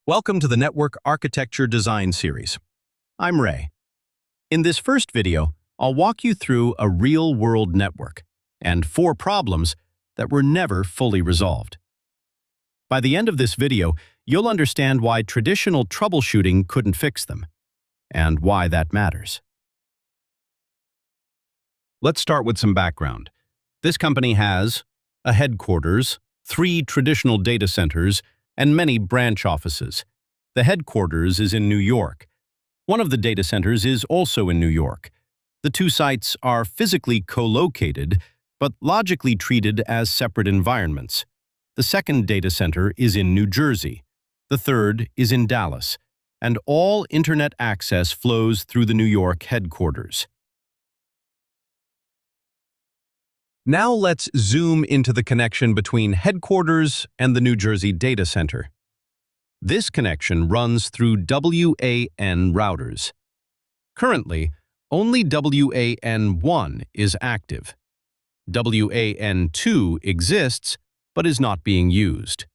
Welcome to the Network Architecture Design Series. I'm Ray. In this first video, I'll walk you through a real-world network and 4 problems that were never fully resolved. By the end of this video, you'll understand why traditional troubleshooting couldn't fix them, and why that matters. Let's start with some background. This company has a headquarters, 3 traditional data centers, and many branch offices. The headquarters is in New York. One of the data centers is also in New York. The 2 sites are physically co-located, but logically treated as separate environments. The second data center is in New Jersey. The third is in Dallas, and all internet access flows through the New York headquarters. Now let's zoom into the connection between headquarters and the New Jersey data center. This connection runs through WAN routers. Currently, only WAN1 is active. WAN2 exists, but is not being used.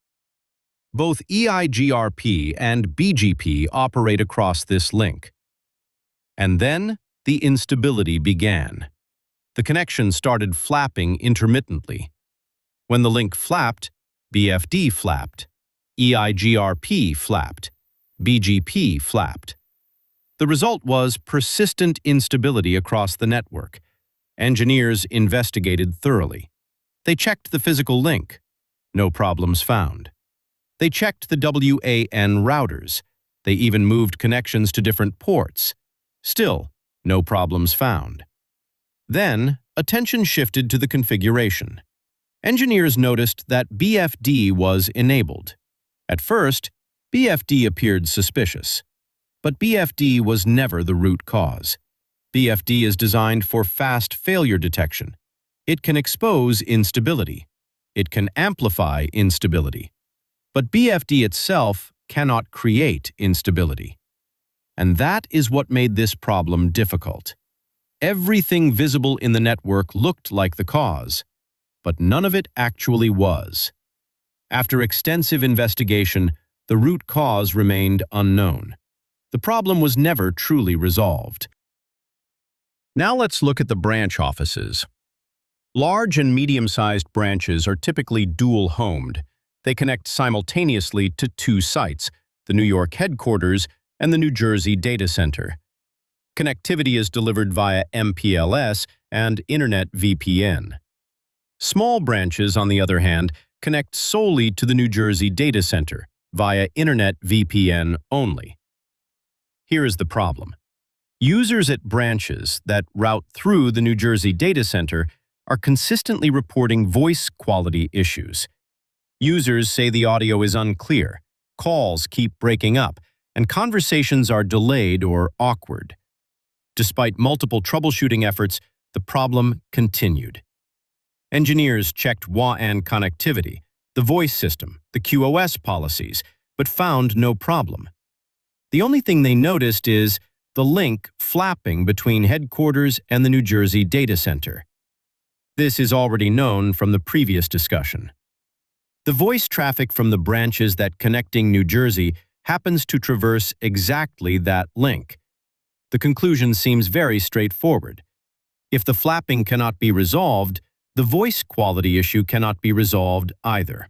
Both EIGRP and BGP operate across this link. And then the instability began. The connection started flapping intermittently. When the link flapped, BFD flapped, EIGRP flapped, BGP flapped. The result was persistent instability across the network. Engineers investigated thoroughly. They checked the physical link. No problems found. They checked the WAN routers. They even moved connections to different ports. Still, no problems found. Then, attention shifted to the configuration. Engineers noticed that BFD was enabled. At first, BFD appeared suspicious. But BFD was never the root cause. BFD is designed for fast failure detection. It can expose instability. It can amplify instability. But BFD itself cannot create instability. And that is what made this problem difficult. Everything visible in the network looked like the cause, but none of it actually was. After extensive investigation, the root cause remained unknown. The problem was never truly resolved. Now let's look at the branch offices. Large and medium-sized branches are typically dual-homed. They connect simultaneously to 2 sites, the New York headquarters and the New Jersey data center. Connectivity is delivered via MPLS and Internet VPN. Small branches, on the other hand, connect solely to the New Jersey data center via Internet VPN only. Here is the problem. Users at branches that route through the New Jersey data center are consistently reporting voice quality issues. Users say the audio is unclear, calls keep breaking up, and conversations are delayed or awkward. Despite multiple troubleshooting efforts, the problem continued. Engineers checked WAN connectivity, the voice system, the QoS policies, but found no problem. The only thing they noticed is the link flapping between headquarters and the New Jersey data center. This is already known from the previous discussion. The voice traffic from the branches that connecting New Jersey happens to traverse exactly that link. The conclusion seems very straightforward. If the flapping cannot be resolved, the voice quality issue cannot be resolved either.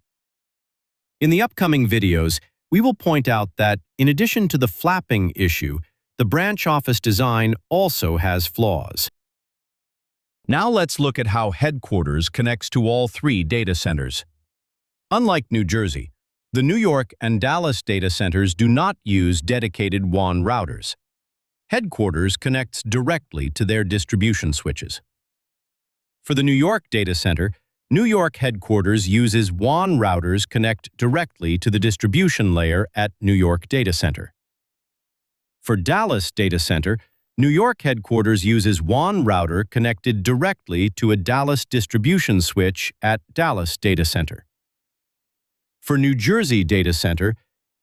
In the upcoming videos, we will point out that, in addition to the flapping issue, the branch office design also has flaws. Now let's look at how headquarters connects to all 3 data centers. Unlike New Jersey, the New York and Dallas data centers do not use dedicated WAN routers. Headquarters connects directly to their distribution switches. For the New York data center, New York headquarters uses WAN routers connect directly to the distribution layer at New York data center. For Dallas data center, New York headquarters uses WAN router connected directly to a Dallas distribution switch at Dallas data center. For New Jersey data center,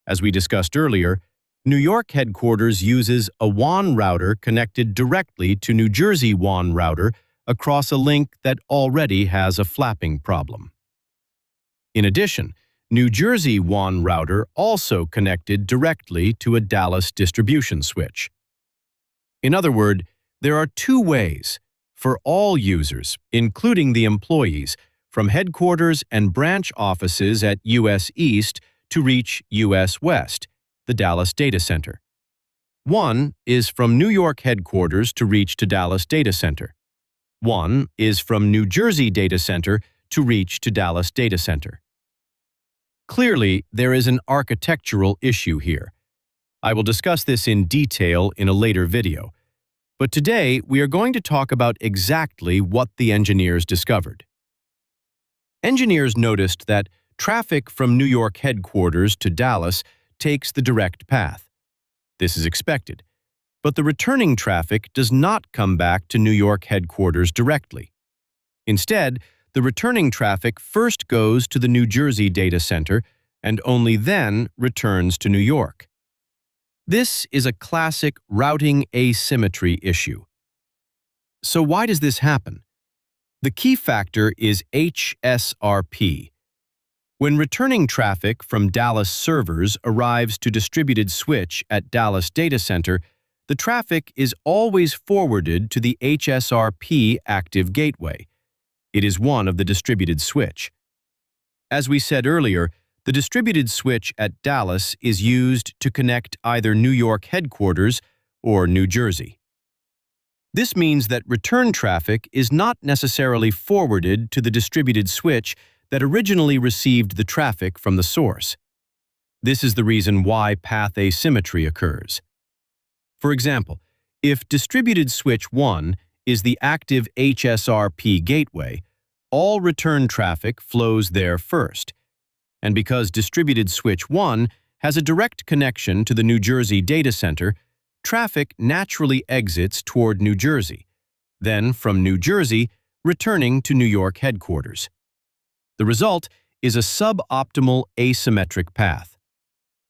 as we discussed earlier, New York headquarters uses a WAN router connected directly to New Jersey WAN router across a link that already has a flapping problem. In addition, New Jersey WAN router also connected directly to a Dallas distribution switch. In other words, there are two ways for all users, including the employees, from headquarters and branch offices at US East to reach US West, the Dallas data center. One is from New York headquarters to reach to Dallas data center. One is from New Jersey data center to reach to Dallas data center. Clearly, there is an architectural issue here. I will discuss this in detail in a later video, but today we are going to talk about exactly what the engineers discovered. Engineers noticed that traffic from New York headquarters to Dallas takes the direct path. This is expected, but the returning traffic does not come back to New York headquarters directly. Instead, the returning traffic first goes to the New Jersey data center and only then returns to New York. This is a classic routing asymmetry issue. So why does this happen? The key factor is HSRP. When returning traffic from Dallas servers arrives to distributed switch at Dallas data center, the traffic is always forwarded to the HSRP active gateway. It is one of the distributed switch. As we said earlier, the distributed switch at Dallas is used to connect either New York headquarters or New Jersey. This means that return traffic is not necessarily forwarded to the distributed switch that originally received the traffic from the source. This is the reason why path asymmetry occurs. For example, if distributed switch 1 is the active HSRP gateway, all return traffic flows there first. And because distributed switch 1 has a direct connection to the New Jersey data center, traffic naturally exits toward New Jersey, then from New Jersey returning to New York headquarters. The result is a suboptimal asymmetric path.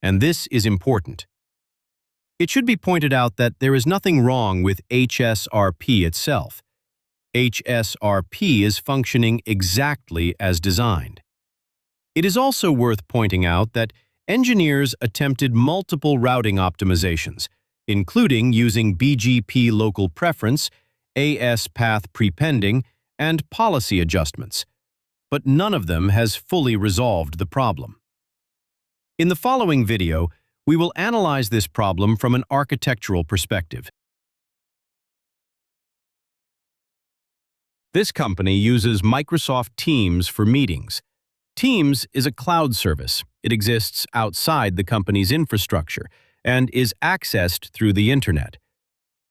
And this is important. It should be pointed out that there is nothing wrong with HSRP itself. HSRP is functioning exactly as designed. It is also worth pointing out that engineers attempted multiple routing optimizations, including using BGP local preference, AS path prepending, and policy adjustments, but none of them has fully resolved the problem. In the following video, we will analyze this problem from an architectural perspective. This company uses Microsoft Teams for meetings. Teams is a cloud service. It exists outside the company's infrastructure and is accessed through the internet.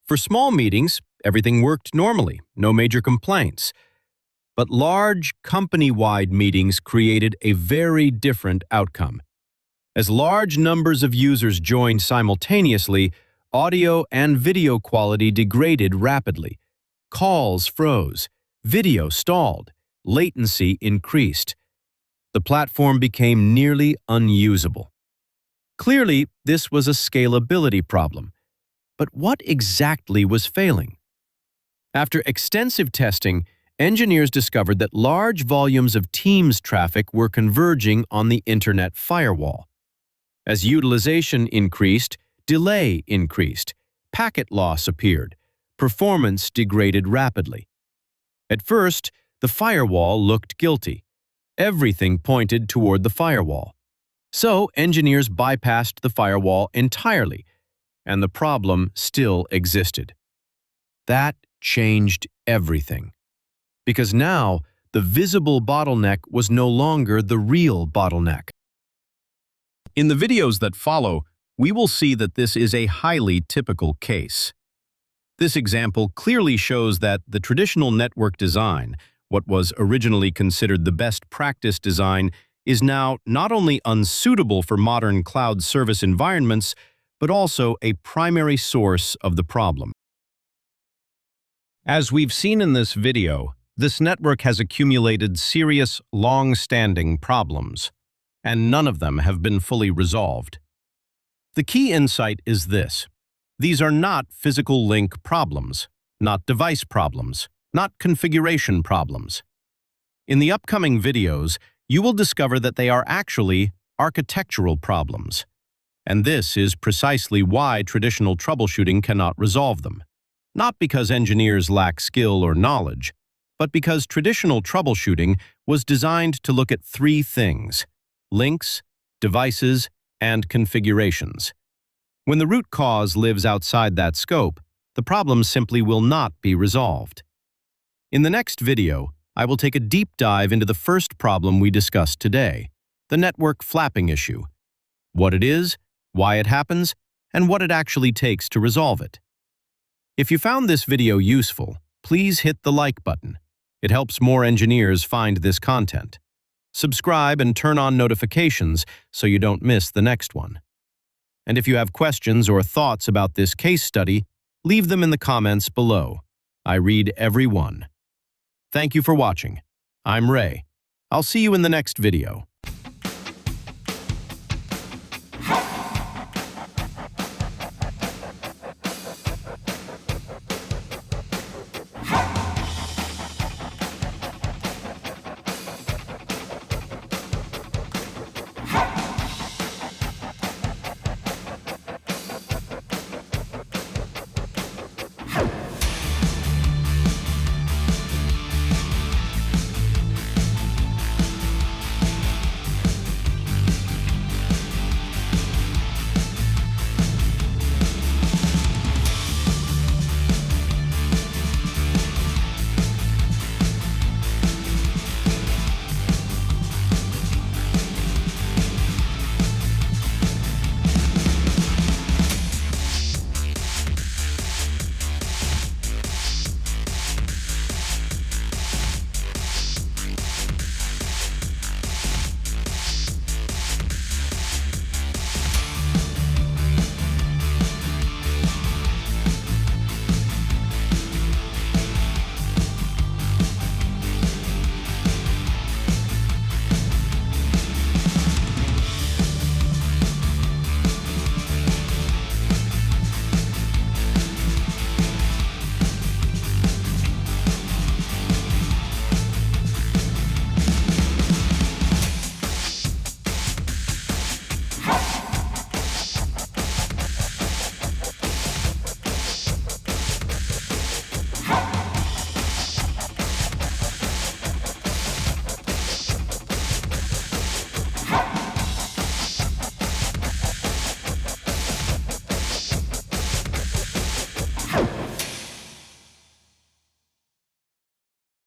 For small meetings, everything worked normally, no major complaints. But large, company-wide meetings created a very different outcome. As large numbers of users joined simultaneously, audio and video quality degraded rapidly. Calls froze, video stalled, latency increased. The platform became nearly unusable. Clearly, this was a scalability problem. But what exactly was failing? After extensive testing, engineers discovered that large volumes of Teams traffic were converging on the internet firewall. As utilization increased, delay increased, packet loss appeared, performance degraded rapidly. At first, the firewall looked guilty. Everything pointed toward the firewall. So engineers bypassed the firewall entirely, and the problem still existed. That changed everything. Because now, the visible bottleneck was no longer the real bottleneck. In the videos that follow, we will see that this is a highly typical case. This example clearly shows that the traditional network design, what was originally considered the best practice design, is now not only unsuitable for modern cloud service environments, but also a primary source of the problem. As we've seen in this video, this network has accumulated serious, long-standing problems, and none of them have been fully resolved. The key insight is this: these are not physical link problems, not device problems, not configuration problems. In the upcoming videos, you will discover that they are actually architectural problems. And this is precisely why traditional troubleshooting cannot resolve them. Not because engineers lack skill or knowledge, but because traditional troubleshooting was designed to look at three things: links, devices, and configurations. When the root cause lives outside that scope, the problem simply will not be resolved. In the next video, I will take a deep dive into the first problem we discussed today, the network flapping issue, what it is, why it happens, and what it actually takes to resolve it. If you found this video useful, please hit the like button. It helps more engineers find this content. Subscribe and turn on notifications so you don't miss the next one. And if you have questions or thoughts about this case study, leave them in the comments below. I read every one. Thank you for watching. I'm Ray. I'll see you in the next video.